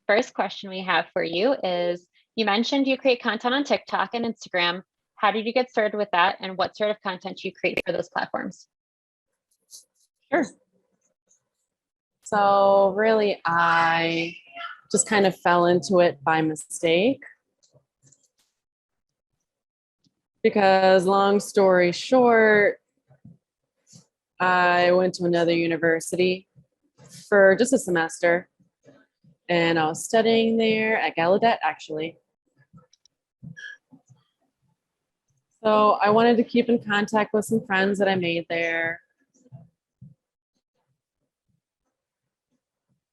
first question we have for you is, you mentioned you create content on TikTok and Instagram. How did you get started with that, and what sort of content do you create for those platforms? Sure. So really, I just kind of fell into it by mistake. Because long story short, I went to another university for just a semester, and I was studying there at Gallaudet, actually. So I wanted to keep in contact with some friends that I made there.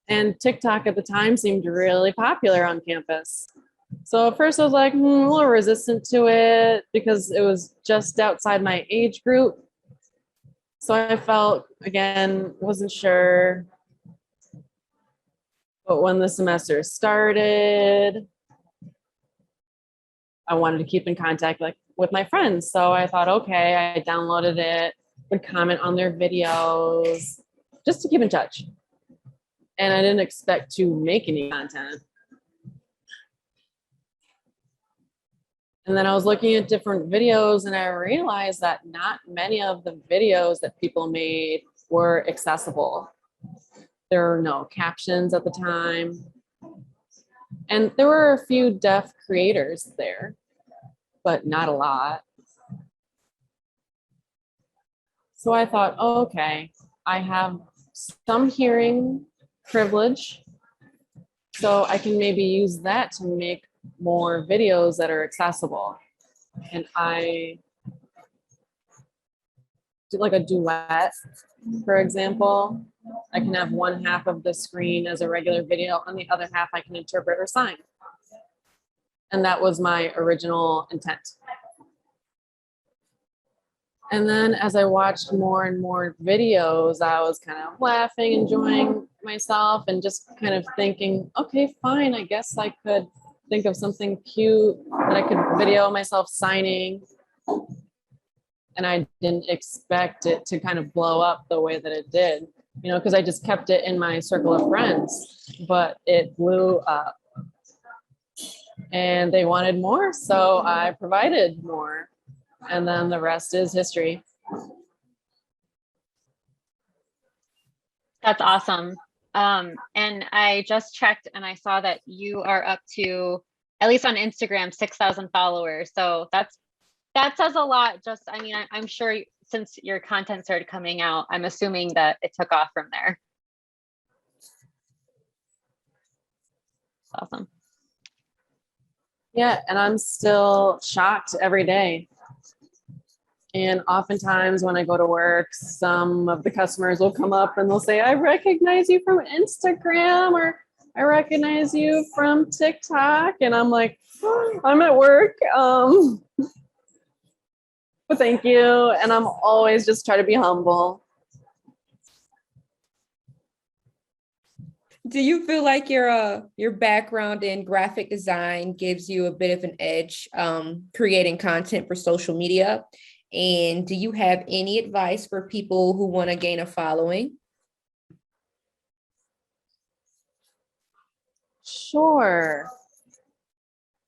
And TikTok at the time seemed really popular on campus. So at first I was like, a little resistant to it because it was just outside my age group. So I felt, again, wasn't sure. But when the semester started, I wanted to keep in contact with my friends. So I thought, okay, I downloaded it, would comment on their videos, just to keep in touch. And I didn't expect to make any content. And then I was looking at different videos and I realized that not many of the videos that people made were accessible. There were no captions at the time. And there were a few deaf creators there, but not a lot. So I thought, oh, okay, I have some hearing privilege, so I can maybe use that to make more videos that are accessible. And I do like a duet, for example. I can have one half of the screen as a regular video, and the other half I can interpret or sign. And that was my original intent. And then as I watched more and more videos, I was kind of laughing, enjoying myself, and just kind of thinking, okay, fine, I guess I could think of something cute that I could video myself signing. And I didn't expect it to kind of blow up the way that it did, because I just kept it in my circle of friends, but it blew up. And they wanted more, so I provided more. And then the rest is history. That's awesome. And I just checked and I saw that you are up to, at least on Instagram, 6,000 followers. So that says a lot. I'm sure since your content started coming out, I'm assuming that it took off from there. Awesome. Yeah, and I'm still shocked every day. And oftentimes when I go to work, some of the customers will come up and they'll say, I recognize you from Instagram, or I recognize you from TikTok. And I'm like, I'm at work. But thank you. And I'm always just try to be humble. Do you feel like your background in graphic design gives you a bit of an edge creating content for social media? And do you have any advice for people who want to gain a following? Sure.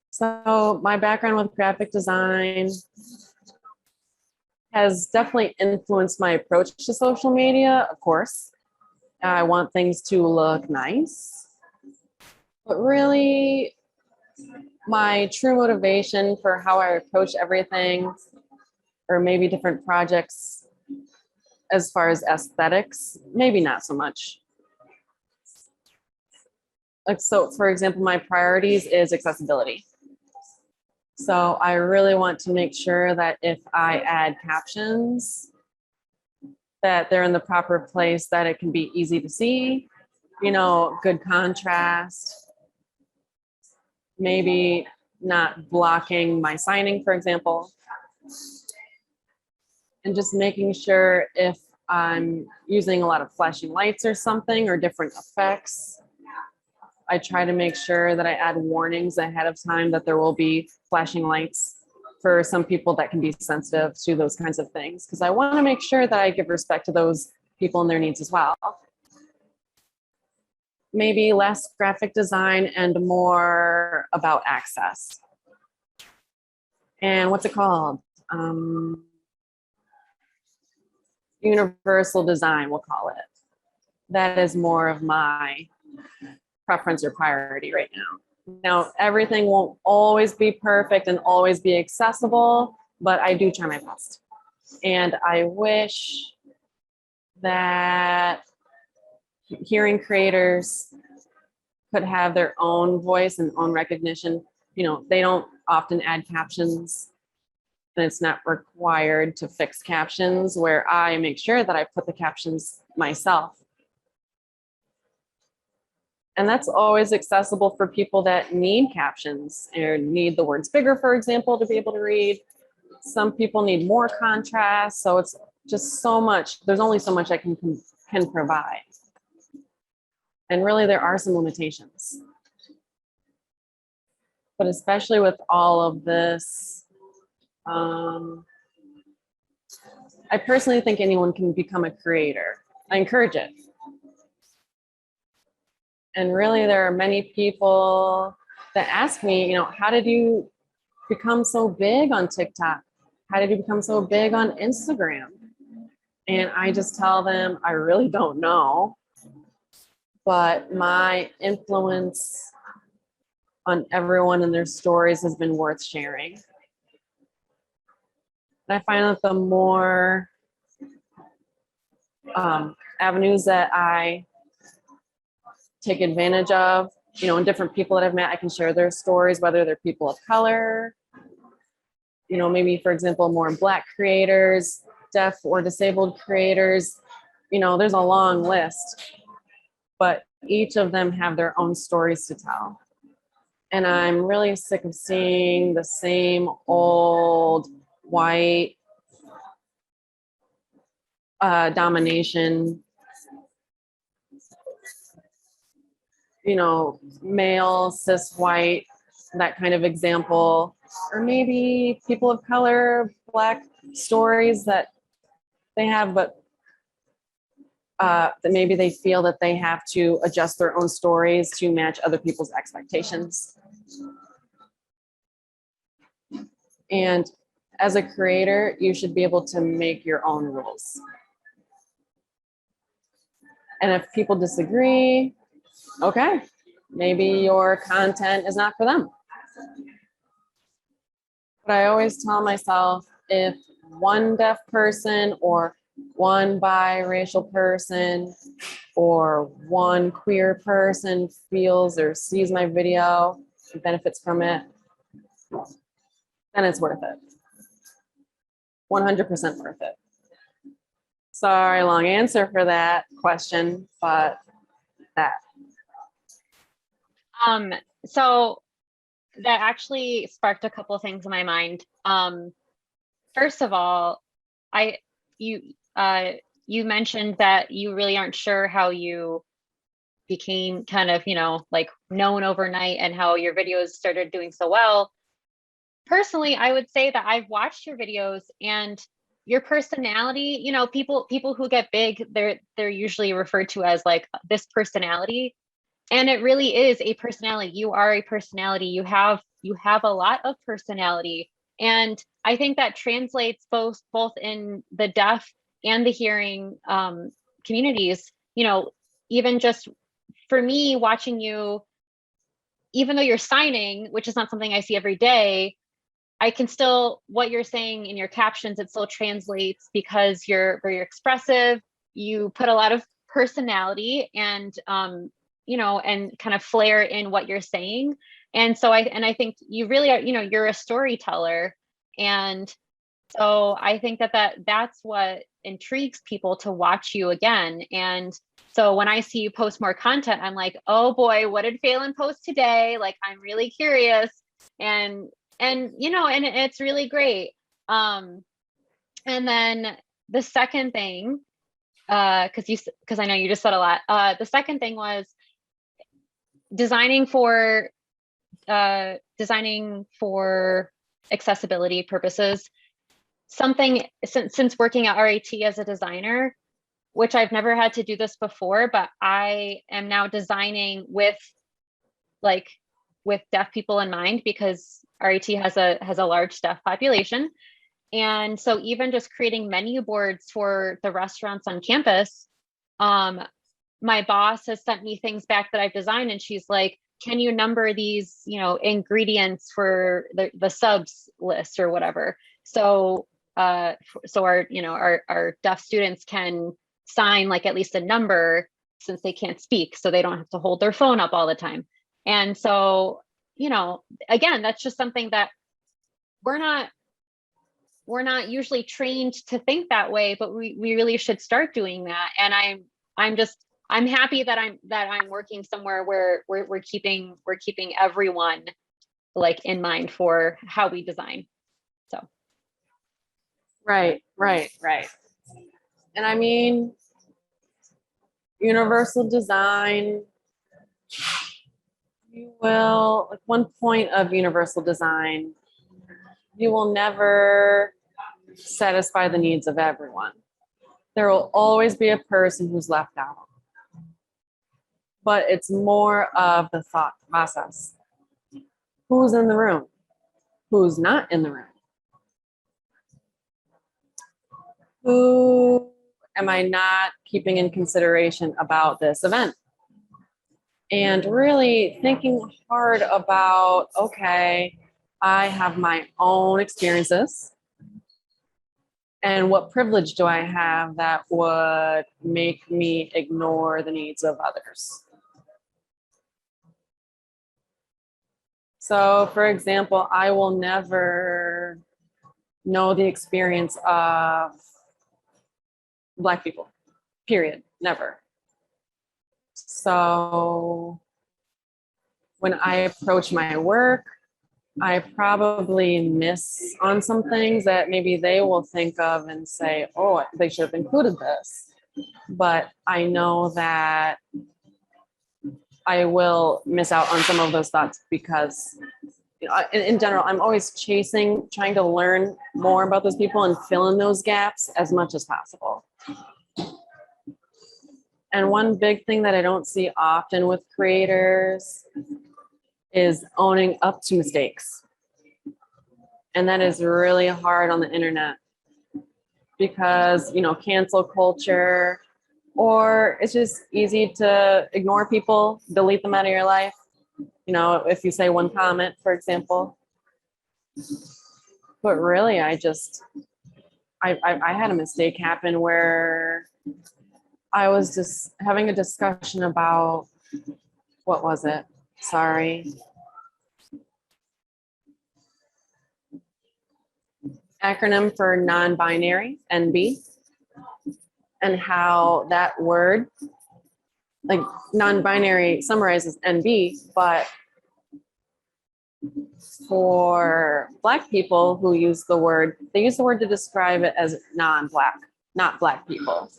So my background with graphic design has definitely influenced my approach to social media, of course. I want things to look nice. But really, my true motivation for how I approach everything, or maybe different projects as far as aesthetics, maybe not so much. So for example, my priorities is accessibility. So I really want to make sure that if I add captions, that they're in the proper place, that it can be easy to see, good contrast, maybe not blocking my signing, for example. And just making sure if I'm using a lot of flashing lights or something, or different effects, I try to make sure that I add warnings ahead of time that there will be flashing lights for some people that can be sensitive to those kinds of things. Because I want to make sure that I give respect to those people and their needs as well. maybe less graphic design and more about access. And what's it called? Universal design, we'll call it. That is more of my preference or priority right now. Now, everything won't always be perfect and always be accessible, but I do try my best. And I wish that hearing creators could have their own voice and own recognition. You know, they don't often add captions, and it's not required to fix captions, where I make sure that I put the captions myself. And that's always accessible for people that need captions or need the words bigger, for example, to be able to read. Some people need more contrast. So it's just so much. There's only so much I can provide. And really, there are some limitations. But especially with all of this, I personally think anyone can become a creator. I encourage it. And really, there are many people that ask me, you know, how did you become so big on TikTok? How did you become so big on Instagram? And I just tell them, I really don't know. But my influence on everyone and their stories has been worth sharing. And I find that the more avenues that I take advantage of, you know, and different people that I've met, I can share their stories, whether they're people of color, you know, maybe, for example, more Black creators, deaf or disabled creators, you know, there's a long list, but each of them have their own stories to tell. And I'm really sick of seeing the same old white domination, you know, male, cis white, that kind of example, or maybe people of color, Black stories that they have, but that maybe they feel that they have to adjust their own stories to match other people's expectations. And as a creator, you should be able to make your own rules. And if people disagree, okay, maybe your content is not for them. But I always tell myself, if one deaf person or one biracial person or one queer person feels or sees my video and benefits from it, then it's worth it. 100% worth it. Sorry, long answer for that question, but that. So that actually sparked a couple of things in my mind. First of all, you mentioned that you really aren't sure how you became kind of, you know, like known overnight and how your videos started doing so well. Personally, I would say that I've watched your videos and your personality, you know, people who get big, they're usually referred to as like this personality. And it really is a personality. You are a personality. You have a lot of personality. And I think that translates both in the deaf and the hearing communities. You know, even just for me watching you, even though you're signing, which is not something I see every day, I can still, what you're saying in your captions, it still translates because you're very expressive. You put a lot of personality and you know, and kind of flair in what you're saying. And so I think you really are, you know, you're a storyteller. And so I think that's what intrigues people to watch you again. And so when I see you post more content, I'm like, oh boy, what did Phelan post today? Like, I'm really curious. And you know, and it's really great. And then the second thing, because I know you just said a lot. The second thing was designing for accessibility purposes. Something since working at RIT as a designer, which I've never had to do this before, but I am now designing with deaf people in mind, because RIT has a large deaf population. And so even just creating menu boards for the restaurants on campus, my boss has sent me things back that I've designed, and she's like, can you number these, ingredients for the subs list or whatever? So so our deaf students can sign like at least a number, since they can't speak, so they don't have to hold their phone up all the time. And so, again, that's just something that we're not usually trained to think that way, but we really should start doing that. And I'm happy that I'm working somewhere where we're keeping everyone like in mind for how we design. So Right. And I mean, universal design, like one point of universal design, you will never satisfy the needs of everyone. There will always be a person who's left out. But it's more of the thought process. Who's in the room? Who's not in the room? Who am I not keeping in consideration about this event? And really thinking hard about, okay, I have my own experiences. And what privilege do I have that would make me ignore the needs of others? So, for example, I will never know the experience of Black people, period, never. So when I approach my work, I probably miss on some things that maybe they will think of and say, oh, they should have included this. But I know that I will miss out on some of those thoughts because in general, I'm always trying to learn more about those people and fill in those gaps as much as possible. And one big thing that I don't see often with creators is owning up to mistakes. And that is really hard on the internet because, cancel culture, or it's just easy to ignore people, delete them out of your life. If you say one comment, for example. But really, I had a mistake happen where I was just having a discussion about, what was it? Sorry. Acronym for non-binary, NB, and how that word, like non-binary summarizes NB, but for Black people who use the word, they use the word to describe it as non-Black, not Black people.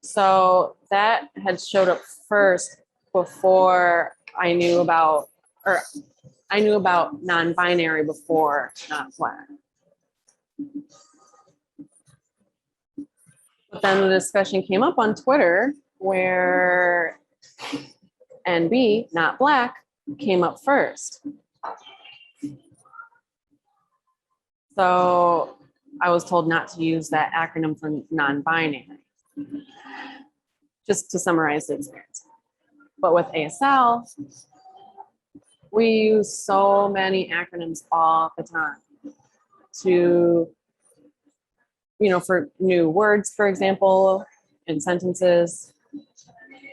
So that had showed up first before I knew about non-binary before not Black. But then the discussion came up on Twitter where NB, not Black, came up first. So I was told not to use that acronym for non-binary, just to summarize the experience. But with ASL, we use so many acronyms all the time to, for new words, for example, in sentences,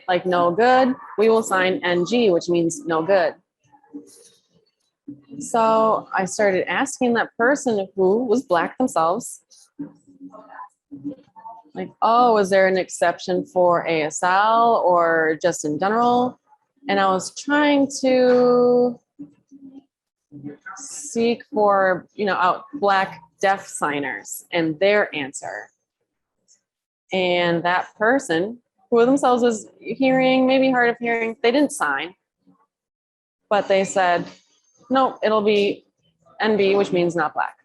like no good, we will sign NG, which means no good. So I started asking that person who was Black themselves, like, oh, is there an exception for ASL or just in general? And I was trying to seek for, out Black deaf signers and their answer. And that person, who themselves was hearing, maybe hard of hearing, they didn't sign, but they said, no, it'll be NB, which means not Black,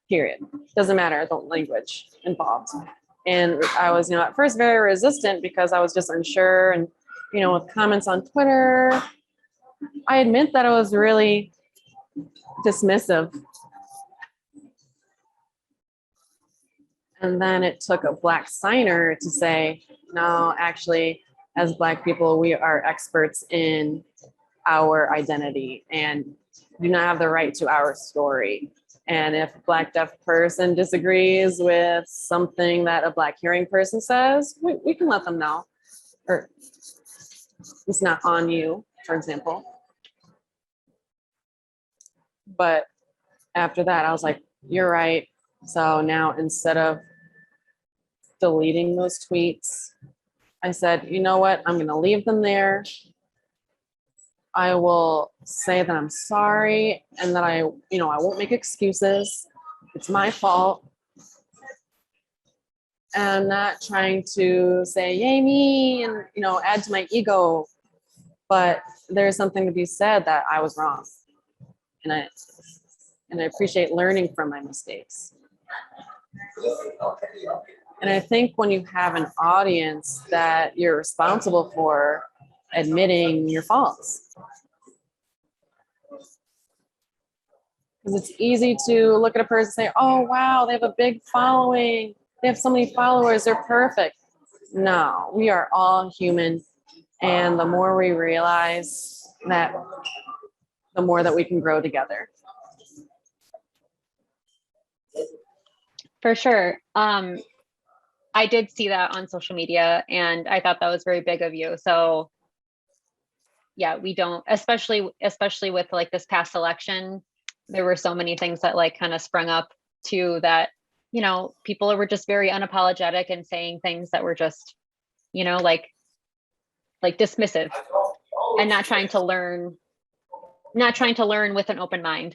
period. Doesn't matter the language involved. And I was, at first very resistant because I was just unsure. And, with comments on Twitter, I admit that I was really dismissive. And then it took a Black signer to say, no, actually, as Black people, we are experts in our identity and do not have the right to our story. And if a Black deaf person disagrees with something that a Black hearing person says, we can let them know. Or it's not on you, for example. But after that, I was like, you're right. So now instead of deleting those tweets, I said, you know what? I'm going to leave them there. I will say that I'm sorry and that I won't make excuses. It's my fault. And I'm not trying to say, yay me, and, add to my ego. But there's something to be said that I was wrong. And I appreciate learning from my mistakes. And I think when you have an audience that you're responsible for admitting your faults. Because it's easy to look at a person and say, oh, wow, they have a big following. They have so many followers. They're perfect. No, we are all human. And the more we realize that, the more that we can grow together. For sure. I did see that on social media and I thought that was very big of you. So yeah, we don't, especially with like this past election, there were so many things that like kind of sprung up to that, people were just very unapologetic and saying things that were just, like dismissive and not trying to learn with an open mind.